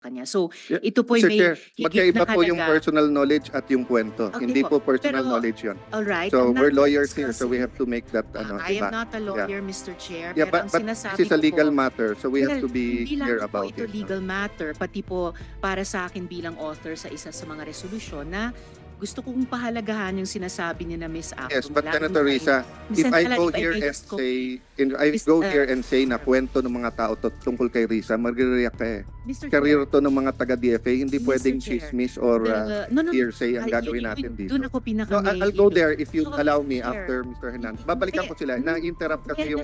kanya. So, Yeah, ito po Mr. may Chair, higit magkaiba na po yung halaga. personal knowledge at yung kwento. Okay Hindi po. po personal Pero, knowledge yun. alright, So I'm we're not lawyers here, so we discussing. have to make that I diba? am not a lawyer, Mr. Chair, Yeah, pero ang but sinasabi this is a ko legal po, matter, so we have well, to be hindi clear lang po about ito it. legal matter, pati po para sa akin bilang author sa isa sa mga resolusyon na gusto kong pahalagahan yung sinasabi ni na Miss Apple. Yes, but mula Senator nung kay Risa, if I Senator go Alan, here if I and just go- say, Miss- and say na kwento ng mga tao tungkol kay Risa, magre-react ka eh. Mr. Career Chair, to ng mga taga-DFA, hindi Mr. pwedeng Chair, chismis or no, hearsay ang ay, gagawin natin dito. Doon ako No, I'll go there if you So, allow me Chair, after Mr. Hernandez. Babalikan ko sila. Na-interrupt kasi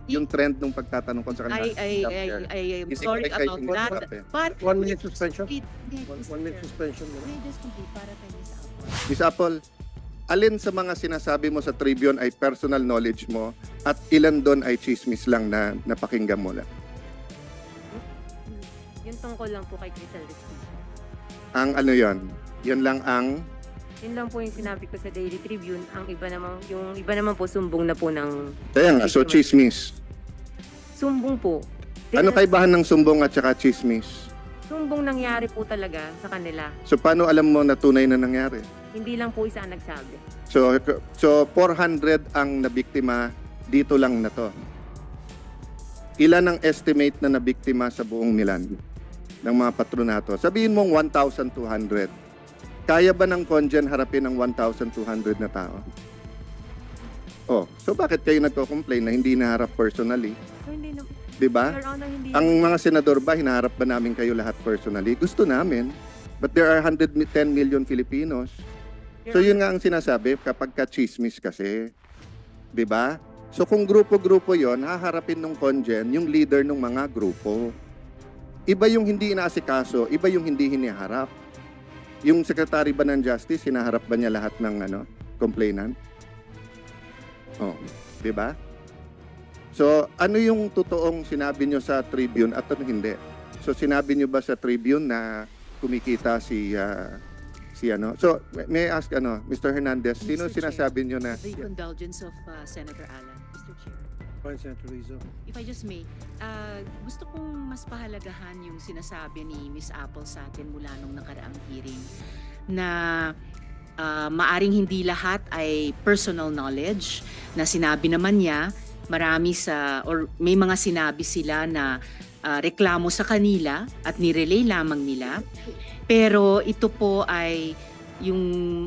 yung trend nung pagtatanong ko sa kanila. I am sorry about that. But 1 minute suspension. May 1 minute suspension. just complete para kay Miss Apple. Miss Apple, alin sa mga sinasabi mo sa Tribune ay personal knowledge mo at ilan doon ay chismis lang na napakinggan mo lang? Yung tungkol lang po kay Crisel Respicio. Ang ano yon? Yun lang ang... Yun lang po yung sinabi ko sa Daily Tribune. Yung iba naman po sumbong na po ng... Kaya nga, so chismis. Sumbong po. Ano kaibahan ng sumbong at saka chismis? Sumbong nangyari po talaga sa kanila. So paano alam mo na tunay na nangyari? Hindi lang po isa ang nagsabi. So 400 ang nabiktima dito lang na to. Ilan ang estimate na nabiktima sa buong Milan ng mga patronato? Sabihin mong 1,200. Kaya ba ng Congen harapin ang 1,200 na tao? Oh, so bakit kayo nagko-complain na hindi naharap personally? So hindi na... 'Di ba? Your Honor, hindi... Ang mga senador ba, hinaharap ba namin kayo lahat personally? Gusto namin. But there are 110 million Filipinos. So yun nga ang sinasabi kapag ka-chismis kasi. 'Di ba? So kung grupo-grupo yon, haharapin ng Congen yung leader ng mga grupo. Iba yung hindi inaasikaso, iba yung hindi hiniharap. Yung Secretary ba ng Justice, hinaharap ba niya lahat ng complainant? Oh, 'di ba? So, ano yung totoong sinabi nyo sa Tribune at ano hindi? So, sinabi nyo ba sa Tribune na kumikita si ano? So, may I ask Mr. Hernandez, sino Mr. Chair, sinasabi nyo na the indulgence of Senator Alan, Mr. Chair. Fine, Senator Rizzo. If I just may, gusto kong mas pahalagahan yung sinasabi ni Miss Apple sa atin mula nung nakaraang hearing na maaring hindi lahat ay personal knowledge na sinabi naman niya. Marami may mga sinabi sila na reklamo sa kanila at nirelay lamang nila. Pero ito po ay yung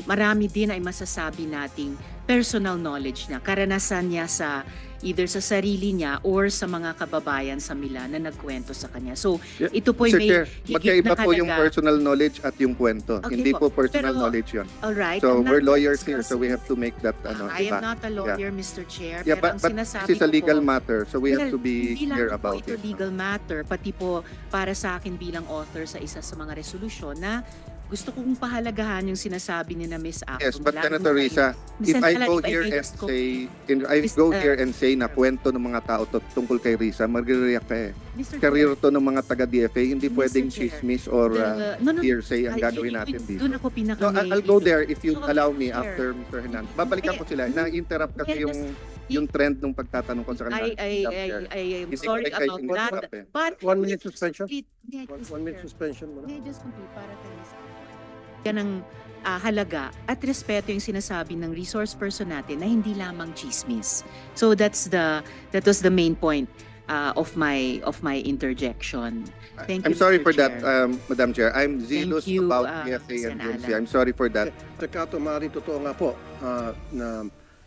marami din ay masasabi nating personal knowledge na karanasan niya sa either sa sarili niya or sa mga kababayan sa Milan na nagkwento sa kanya. So, Yeah, ito po Mr. may Chair, higit magkaiba na po yung halaga. personal knowledge at yung kwento. Okay Hindi po po. personal Pero, knowledge yun. Alright. So, I'm not we're lawyers here, so we discussing- have to make that I diba? am not a lawyer, Mr. Chair, Yeah, pero but ang sinasabi this is a ko legal po, matter, so we have well, to be hindi lang clear po about ito it. legal matter, pati po para sa akin bilang author sa isa sa mga resolusyon na gusto kong pahalagahan yung sinasabi ni na Miss Apple. Yes, but mula Senator nung kay- Risa, if I Senator, go if I here may and just go- say, na kwento ng mga tao tungkol kay Risa, magre-react ka eh. Mr. Career to ng mga taga-DFA, hindi Mr. pwedeng Chair, chismis or no, hearsay ang ay, gagawin natin dito. Doon ako pinaka No, I'll go there if you So, allow me Chair. after Mr. Hernandez. Babalikan ko sila. Na-interrupt kasi yung trend nung pagtatanong ko sa kanila. I am Hindi sorry ko kayo about interrupt that. eh. But 1 minute suspension. May I just 1 minute complete? suspension muna. May I just complete para kay Miss Apple? Yan ang halaga at respeto yung sinasabi ng resource person natin na hindi lamang chismis. So that was the main point of my interjection. Thank I'm you, sorry Mr. for that, Chair. Madam Chair. I'm zealous you, about Sen. DFA and GMC. Alan. I'm sorry for that. Tekato, maaaring totoo nga po na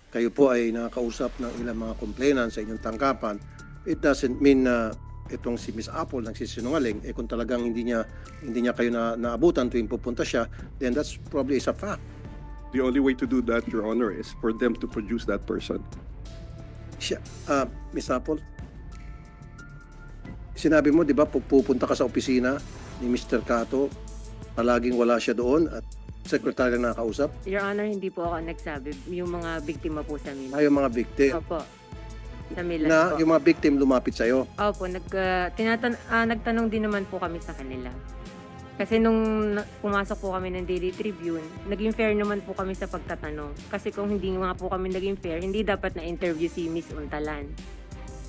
kayo po ay nakakausap ng ilang mga complainants sa inyong tanggapan. It doesn't mean na itong si Miss Apple nagsisinungaling. Kung talagang hindi niya kayo naabutan tuwing pupunta siya, then that's probably is a fact. The only way to do that, Your Honor, is for them to produce that person. Siya, Miss Apple, sinabi mo, di ba, pupunta ka sa opisina ni Mr. Cato, palaging wala siya doon at secretary na nakausap? Your Honor, hindi po ako nagsabi. Yung mga biktima po sa Milan. Yung mga victim. Opo. Sa Milan Na po. yung mga victim lumapit sa'yo. Opo, nagtanong din naman po kami sa kanila. Kasi nung pumasok po kami ng Daily Tribune, naging fair naman po kami sa pagtatanong. Kasi kung hindi nga po kami naging fair, hindi dapat na-interview si Miss Untalan.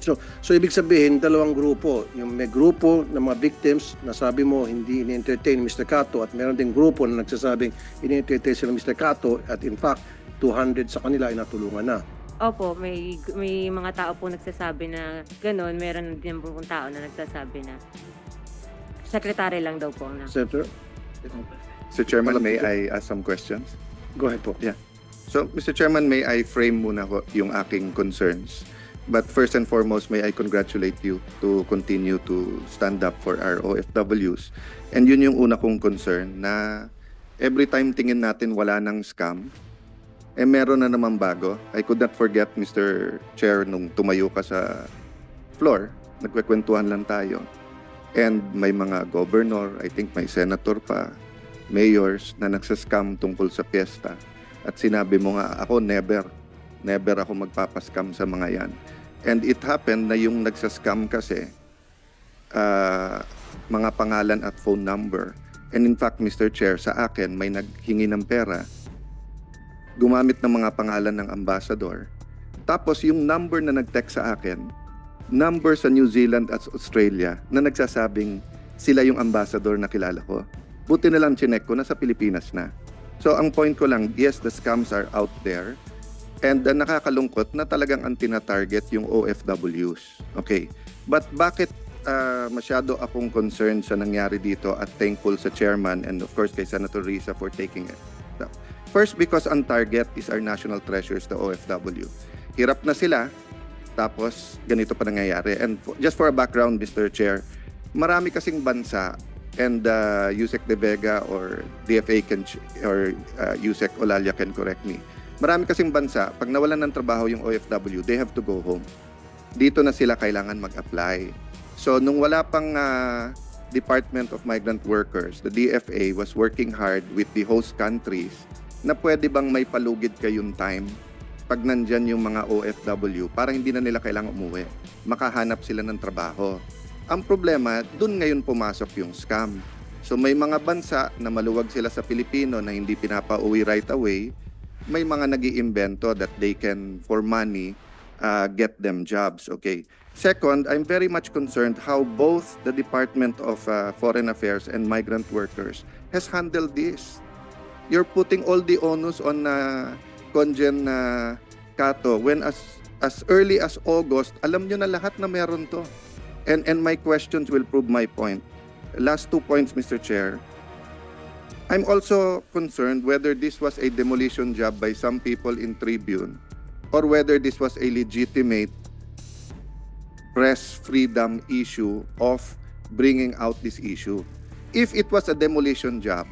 So ibig sabihin, dalawang grupo. Yung may grupo ng mga victims na sabi mo hindi ini-entertain Mr. Cato at meron ding grupo na nagsasabing ini-entertain sila Mr. Cato at in fact, 200 sa kanila ay natulungan na. Opo, may mga tao po nagsasabi na gano'n. Meron din pong tao na nagsasabi na sekretary lang daw po na. Senator, Mr. Chairman, may I ask some questions? go ahead po. So, Mr. Chairman, may I frame muna ko yung aking concerns. But first and foremost, may I congratulate you to continue to stand up for our OFWs. And yun yung una kong concern na every time tingin natin wala nang scam, meron na naman bago. I could not forget, Mr. Chair, nung tumayo ka sa floor, nagkwekwentuhan lang tayo. And may mga governor, I think may senator pa, mayors na nagsascam tungkol sa piyesta. At sinabi mo nga, ako never ako magpapaskam sa mga yan. And it happened na yung nagsascam kasi, mga pangalan at phone number. And in fact, Mr. Chair, sa akin, may naghingi ng pera, gumamit ng mga pangalan ng ambassador. Tapos yung number na nag-text sa akin, number sa New Zealand at Australia na nagsasabing sila yung ambassador na kilala ko. Buti na lang chinek ko, nasa Pilipinas na. So ang point ko lang, yes, the scams are out there. And nakakalungkot na talagang ang tina-target yung OFWs. Okay. But bakit masyado akong concerned sa nangyari dito at thankful sa chairman and of course kay Senator Risa for taking it. First, because ang target is our national treasures, the OFW. Hirap na sila, tapos ganito pa nangyayari. And just for a background, Mr. Chair, marami kasing bansa and Yusek De Vega or DFA can, or Yusek Olalia can correct me. Marami kasing bansa, pag nawalan ng trabaho yung OFW, they have to go home. Dito na sila kailangan mag-apply. So, nung wala pang Department of Migrant Workers, the DFA was working hard with the host countries na pwede bang may palugid kayong time pag nandyan yung mga OFW para hindi na nila kailangang umuwi. Makahanap sila ng trabaho. Ang problema, dun ngayon pumasok yung scam. So, may mga bansa na maluwag sila sa Pilipino na hindi pinapauwi right away. May mga nag-iimbento that they can, for money, get them jobs. Okay. Second, I'm very much concerned how both the Department of Foreign Affairs and Migrant Workers has handled this. You're putting all the onus on Conjen Cato when as early as August, alam nyo na lahat na meron to. And my questions will prove my point. Last 2 points, Mr. Chair. I'm also concerned whether this was a demolition job by some people in Tribune or whether this was a legitimate press freedom issue of bringing out this issue. If it was a demolition job,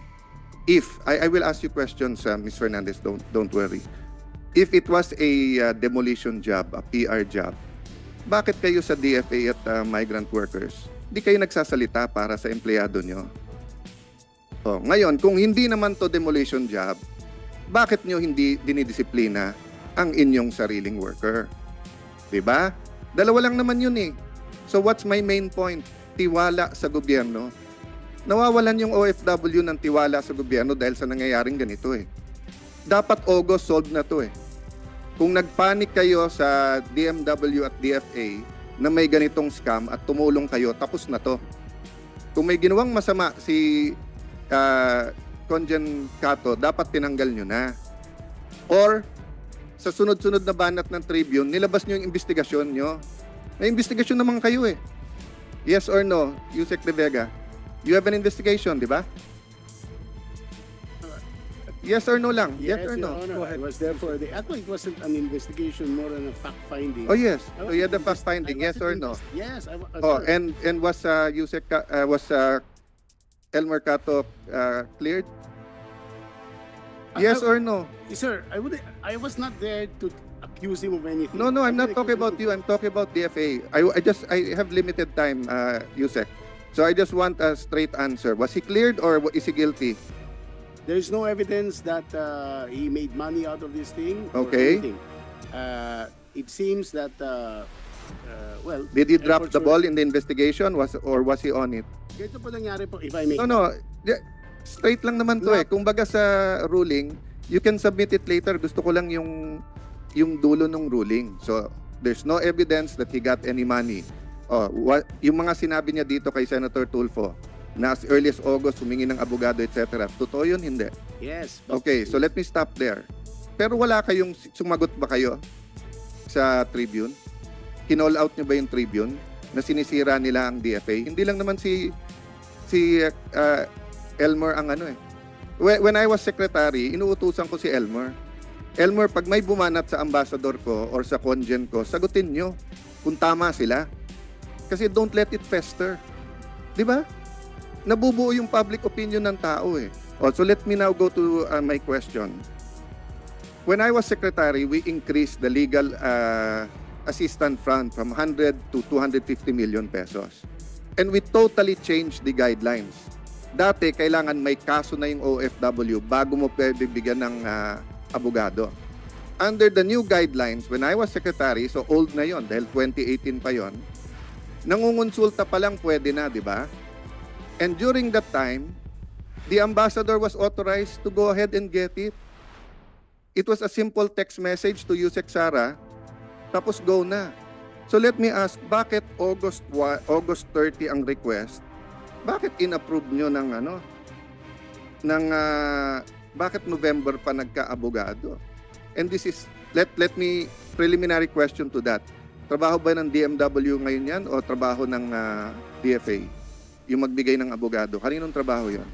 I will ask you questions, Ms. Fernandez, don't worry. If it was a demolition job, a PR job, bakit kayo sa DFA at migrant workers, di kayo nagsasalita para sa empleyado nyo? Oh, ngayon, kung hindi naman to demolition job, bakit nyo hindi dinidisiplina ang inyong sariling worker? Diba? Dalawa lang naman yun eh. So what's my main point? Tiwala sa gobyerno. Nawawalan yung OFW ng tiwala sa gobyerno dahil sa nangyayaring ganito eh. Dapat August solved na to eh. Kung nagpanik kayo sa DMW at DFA na may ganitong scam at tumulong kayo, tapos na to. Kung may ginawang masama si Conjen Cato, dapat tinanggal nyo na. Or, sa sunod-sunod na banat ng Tribune, nilabas nyo yung investigasyon nyo. May investigasyon naman kayo eh. Yes or no, Yusek De Vega? You have an investigation, di ba? Yes or no lang? Yes or no? Your Honor, I was there for actually, it wasn't an investigation, more than a fact-finding. Oh yes. So you had the fact finding, yes or no? Yes. Oh, and was Yusek Elmer Cato cleared? Yes or no? Sir, I was not there to accuse him of anything. No, I'm not I talking about you. I'm talking about DFA. I have limited time, Yusek. So I just want a straight answer. Was he cleared or is he guilty? There is no evidence that he made money out of this thing. Okay. Or anything. It seems that, well... Did he drop the ball in the investigation or was he on it? Ito po nangyari po, if I may... No. Straight lang naman to eh. Kung baga sa ruling, you can submit it later. Gusto ko lang yung dulo ng ruling. So, There's no evidence that he got any money. Yung mga sinabi niya dito kay Senator Tulfo, na as early as August, humingi ng abogado, etc. Totoo yun? Hindi. Yes. Okay, so let me stop there. Pero wala kayong, sumagot ba kayo sa Tribune? Kinall out niyo ba yung Tribune na sinisira nila ang DFA? Hindi lang naman si Elmer ang ano eh. When I was secretary, inuutusan ko si Elmer. Elmer, pag may bumanat sa ambassador ko or sa congen ko, sagutin nyo kung tama sila. Kasi don't let it fester. Di ba? Nabubuo yung public opinion ng tao eh. So let me now go to my question. When I was secretary, we increased the legal assistance fund from 100 to 250 million pesos. And we totally changed the guidelines. Dati, kailangan may kaso na yung OFW bago mo pwede bigyan ng abogado. Under the new guidelines, when I was secretary, so old na yon dahil 2018 pa yon, nangungonsulta pa lang pwede na, di ba? And during that time, the ambassador was authorized to go ahead and get it. It was a simple text message to Yusek Sara, tapos go na. So let me ask, bakit August 30 ang request? Bakit inapprove nyo ng bakit November pa nagka-abogado? And this is, let me, preliminary question to that. Trabaho ba ng DMW ngayon yan o trabaho ng DFA? Yung magbigay ng abogado. Kaninong trabaho yon?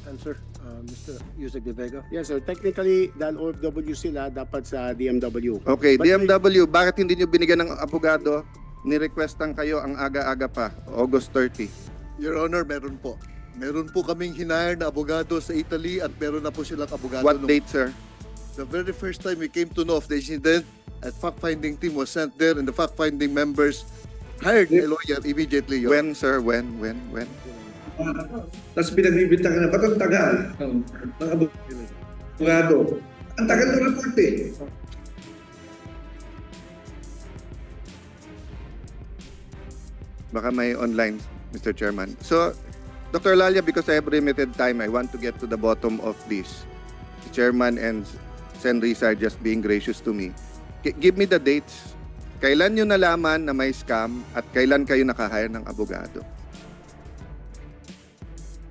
Answer, Mr. Yusek De Vega. Yes, sir. Technically, dahil OFW sila, dapat sa DMW. Okay, But DMW, bakit hindi nyo binigyan ng abogado? Ni-requestan kayo ang aga-aga pa, August 30. Your Honor, meron po. Meron po kaming hinire na abogado sa Italy at meron na po silang abogado. What date, sir? The very first time we came to know of the incident, a fact-finding team was sent there and the fact-finding members hired a lawyer immediately. Your When, sir? When? Tapos pinagbibintangan na, ba't ang tagal ng abogado? Ang tagal ng report eh. Baka may online, Mr. Chairman. So, Dr. Lalia, because I have limited time, I want to get to the bottom of this. The Chairman and Sen. Risa are just being gracious to me. Give me the dates. Kailan nyo nalaman na may scam at kailan kayo nakahire ng abogado?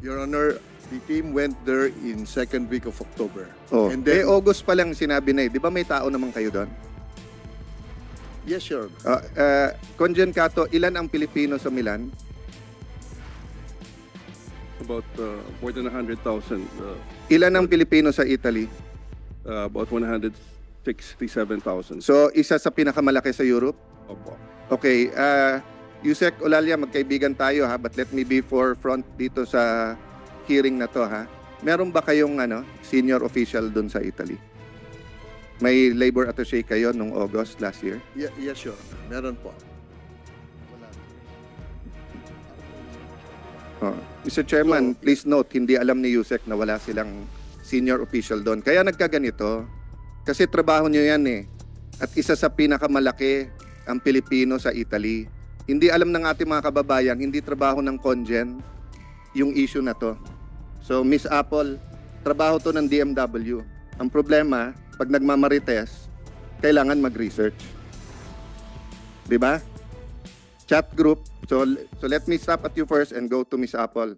Your Honor, the team went there in second week of October. And Eh, then, August pa lang sinabi na eh. Di ba may tao naman kayo doon? yes, Your Honor. Conjen Cato, ilan ang Pilipino sa Milan? About more than 100,000, Ilan ang Pilipino sa Italy? about 167,000. So, isa sa pinakamalaki sa Europe? Opo. Okay, Yusek Olalia, magkaibigan tayo ha, but let me be forefront dito sa hearing na to ha. Meron ba kayong senior official doon sa Italy? May labor attaché kayo nung August last year? Yes, Your Honor. Meron po. Mr. Chairman, please note, hindi alam ni Yusek na wala silang senior official doon. Kaya nagkaganito, kasi trabaho nyo yan eh. At isa sa pinakamalaki ang Pilipino sa Italy. Hindi alam ng ating mga kababayan, hindi trabaho ng congen yung issue na to. So, Miss Apple, trabaho to ng DMW. Ang problema, pag nagmamarites, kailangan mag-research. Di ba? Chat group. So let me stop at you first and go to Miss Apple.